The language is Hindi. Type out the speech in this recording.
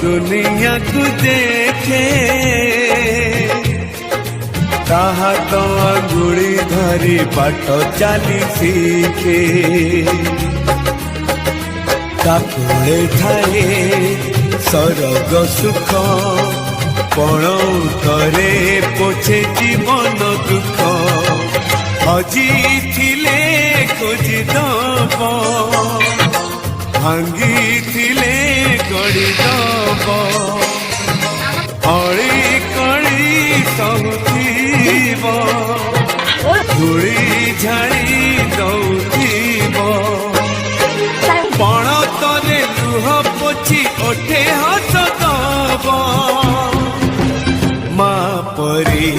दुनिया को देखे ताहा तो अंगुड़ी धरी बाट चली सीखे ताकुले थाए सरग सुख पण करे पोछे जीवन दुख हजी थिले खोजी दब भांगी थिले गड़ी दब अड़ी कड़ी सहुथीब धूली झाड़ी दौथीब पण तरे लुह पोछी ओठे हस दब माँ परी